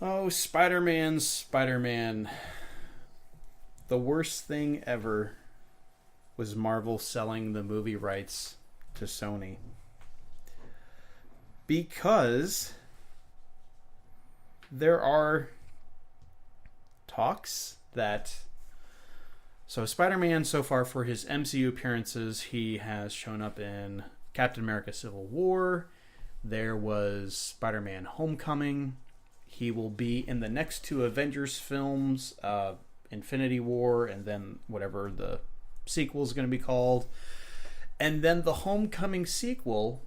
Oh, Spider-Man. The worst thing ever was Marvel selling the movie rights to Sony. Because there are talks that... So Spider-Man, so far for his MCU appearances, he has shown up in Captain America Civil War. There was Spider-Man Homecoming. He will be in the next two Avengers films, Infinity War, and then whatever the sequel is going to be called. And then the Homecoming sequel.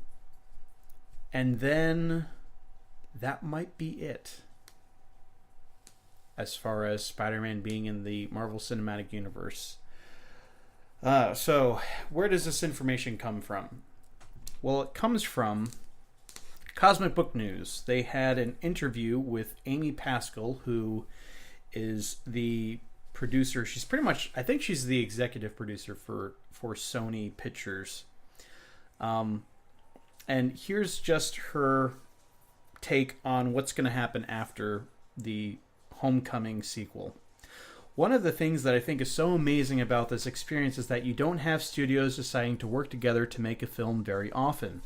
And then that might be it. As far as Spider-Man being in the Marvel Cinematic Universe. So, where does this information come from? Well, it comes from Cosmic Book News. They had an interview with Amy Pascal, who is the producer. She's pretty much, I think she's the executive producer for Sony Pictures. And here's just her take on what's going to happen after the Homecoming sequel. One of the things that I think is so amazing about this experience is that you don't have studios deciding to work together to make a film very often.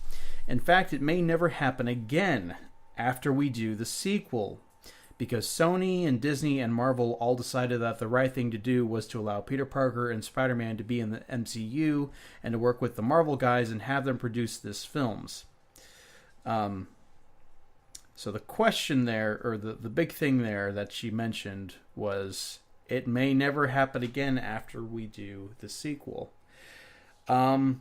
In fact, it may never happen again after we do the sequel, because Sony and Disney and Marvel all decided that the right thing to do was to allow Peter Parker and Spider-Man to be in the MCU and to work with the Marvel guys and have them produce these films. So the question there, or the big thing there that she mentioned was, it may never happen again after we do the sequel. And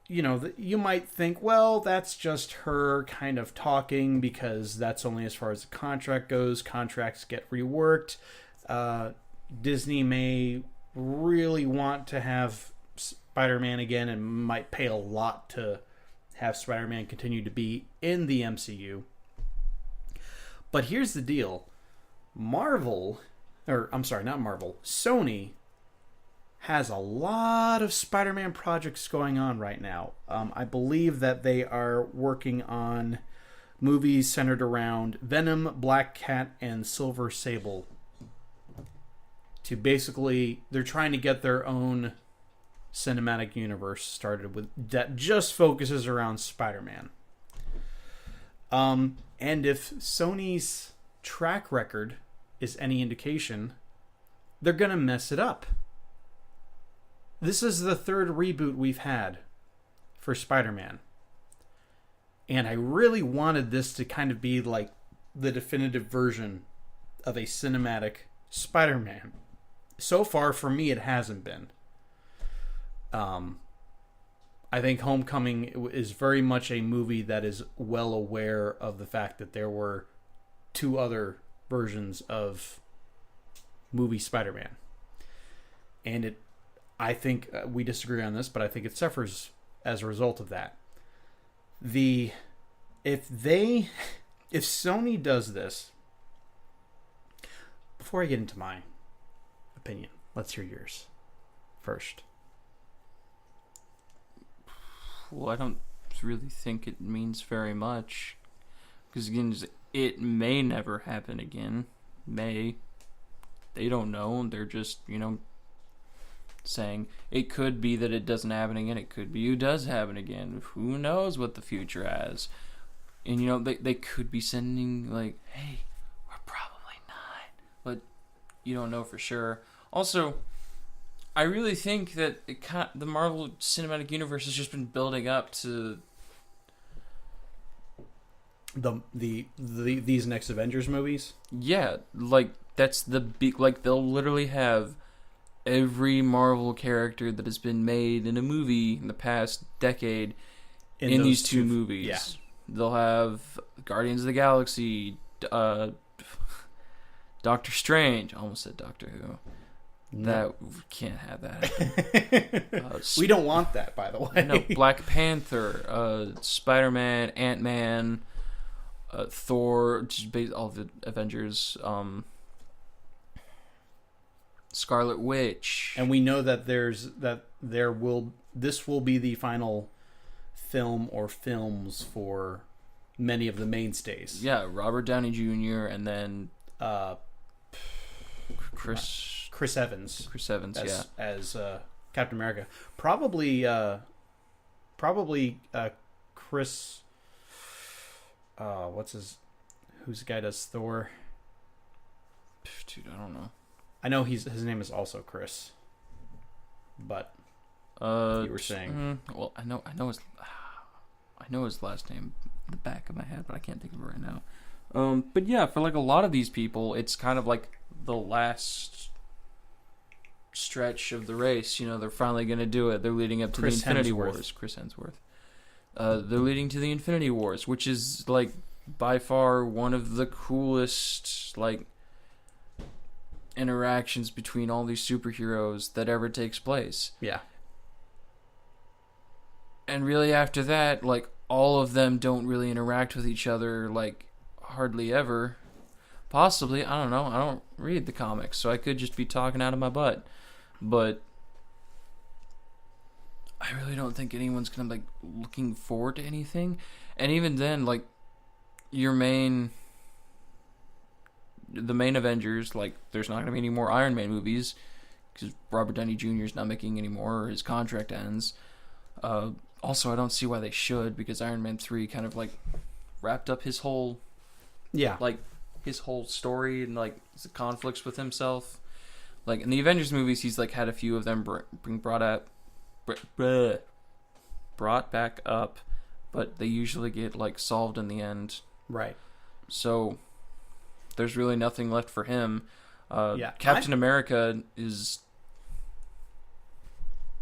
you might think, well, that's just her kind of talking because that's only as far as the contract goes. Contracts get reworked. Disney may really want to have Spider-Man again and might pay a lot to have Spider-Man continue to be in the MCU. But here's the deal. Sony has a lot of Spider-Man projects going on right now. I believe that they are working on movies centered around Venom, Black Cat, and Silver Sable. They're trying to get their own cinematic universe started with that just focuses around Spider-Man. And if Sony's track record is any indication, they're gonna mess it up. This is the third reboot we've had for Spider-Man, and I really wanted this to kind of be like the definitive version of a cinematic Spider-Man. So far, for me, it hasn't been. I think Homecoming is very much a movie that is well aware of the fact that there were two other versions of movie Spider-Man. And I think we disagree on this, but I think it suffers as a result of that. If Sony does this, before I get into my opinion, let's hear yours first. Well, I don't really think it means very much. Because, again, it may never happen again. May. They don't know. They're just, saying it could be that it doesn't happen again. It could be it does happen again. Who knows what the future has. And, they could be sending, like, hey, we're probably not. But you don't know for sure. Also, I really think that the Marvel Cinematic Universe has just been building up to these next Avengers movies. Yeah, like that's the big. Like they'll literally have every Marvel character that has been made in a movie in the past decade in these two movies. Yeah. They'll have Guardians of the Galaxy, Doctor Strange. I almost said Doctor Who. That we can't have that happen. We don't want that, by the way. No, Black Panther, Spider-Man, Ant-Man, Thor, just all the Avengers, Scarlet Witch, and we know that this will be the final film or films for many of the mainstays. Yeah, Robert Downey Jr. and then Chris Evans. Chris Evans, as Captain America. Probably Chris. Who's the guy that does Thor? Dude, I don't know. I know his name is also Chris. But you were saying. Well, I know his last name in the back of my head, but I can't think of it right now. But yeah, for like a lot of these people, it's kind of like the last stretch of the race. You know, they're finally going to do it. They're leading up to the Infinity Wars. Chris Hemsworth. They're leading to the Infinity Wars, which is like by far one of the coolest like interactions between all these superheroes that ever takes place. Yeah. And really after that, like, all of them don't really interact with each other, like, hardly ever. Possibly, I don't know. I don't read the comics, so I could just be talking out of my butt. But I really don't think anyone's gonna, like, looking forward to anything. And even then, like, the main Avengers, like, there's not gonna be any more Iron Man movies because Robert Downey Jr. is not making any more, or his contract ends. Also, I don't see why they should, because Iron Man 3 kind of, like, wrapped up his whole... Yeah. Like, his whole story and, like, his conflicts with himself. Like, in the Avengers movies, he's, like, had a few of them brought back up, but they usually get, like, solved in the end. Right. So, there's really nothing left for him. Yeah. Captain America is...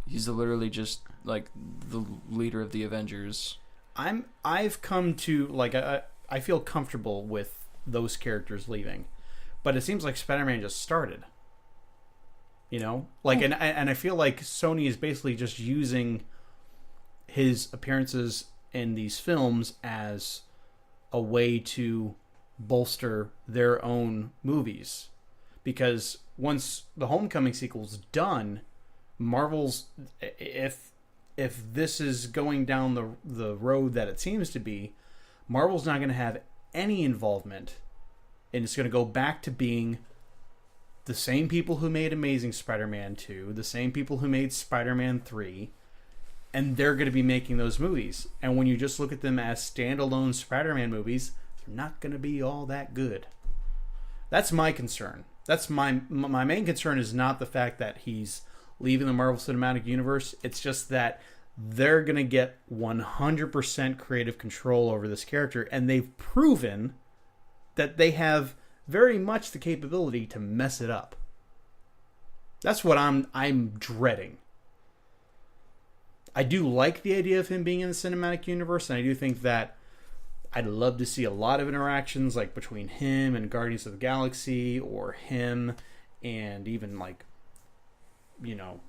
He's literally just... like the leader of the Avengers. I've come to like I feel comfortable with those characters leaving, but it seems like Spider-Man just started. You know, like and I feel like Sony is basically just using his appearances in these films as a way to bolster their own movies, because once the Homecoming sequel's done, Marvel's if this is going down the road that it seems to be, Marvel's not going to have any involvement, and it's going to go back to being the same people who made Amazing Spider-Man 2, the same people who made Spider-Man 3, and they're going to be making those movies. And when you just look at them as standalone Spider-Man movies, they're not going to be all that good. That's my concern. That's my main concern is not the fact that he's leaving the Marvel Cinematic Universe. It's just that they're going to get 100% creative control over this character, and they've proven that they have very much the capability to mess it up. That's what I'm dreading. I do like the idea of him being in the cinematic universe, and I do think that I'd love to see a lot of interactions like between him and Guardians of the Galaxy, or him and even like, you know,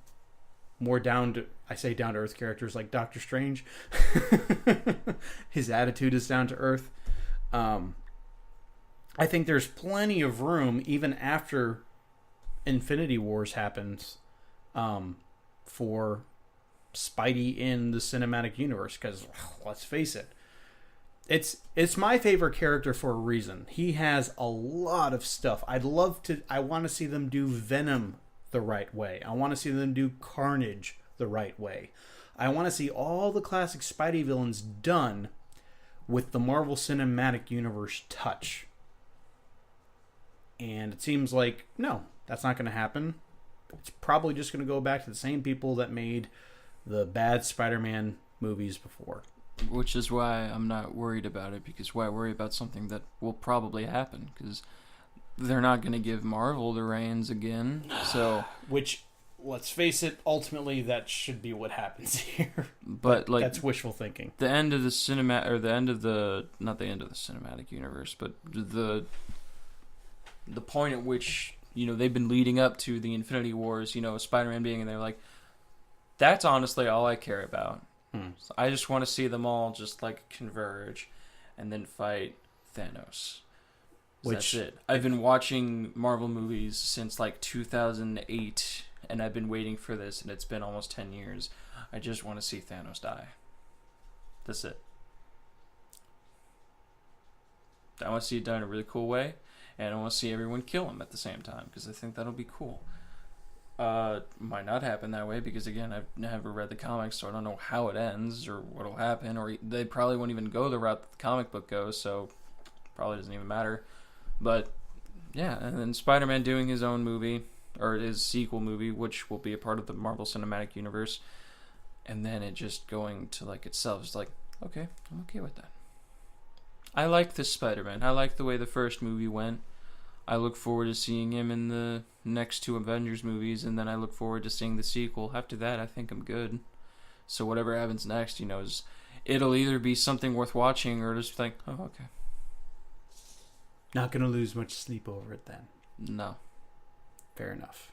more down to earth characters like Doctor Strange. His attitude is down to earth. I think there's plenty of room even after Infinity Wars happens for Spidey in the cinematic universe, because let's face it, it's my favorite character for a reason. He has a lot of stuff. I want to see them do Venom the right way. I want to see them do Carnage the right way. I want to see all the classic Spidey villains done with the Marvel Cinematic Universe touch. And it seems like, no, that's not going to happen. It's probably just going to go back to the same people that made the bad Spider-Man movies before. Which is why I'm not worried about it, because why worry about something that will probably happen? Because they're not going to give Marvel the reins again. So, which, let's face it, ultimately that should be what happens here. But like, that's wishful thinking. The end of the not the end of the cinematic universe, but the point at which, you know, they've been leading up to the Infinity Wars, you know, Spider-Man being in there, like, that's honestly all I care about. So I just want to see them all just like converge and then fight Thanos. That's it. I've been watching Marvel movies since like 2008, and I've been waiting for this, and it's been almost 10 years. I just want to see Thanos die. That's it. I want to see it done in a really cool way, and I want to see everyone kill him at the same time because I think that'll be cool. Might not happen that way because again I've never read the comics, so I don't know how it ends or what'll happen, or they probably won't even go the route that the comic book goes, so probably doesn't even matter. But yeah, and then Spider-Man doing his own movie or his sequel movie, which will be a part of the Marvel Cinematic Universe, and then it just going to like itself. It's like, okay, I'm okay with that. I like this Spider-Man. I like the way the first movie went. I look forward to seeing him in the next 2 Avengers movies, and then I look forward to seeing the sequel. After that, I think I'm good. So whatever happens next, it'll either be something worth watching or just think, oh, okay. Not going to lose much sleep over it then. No. Fair enough.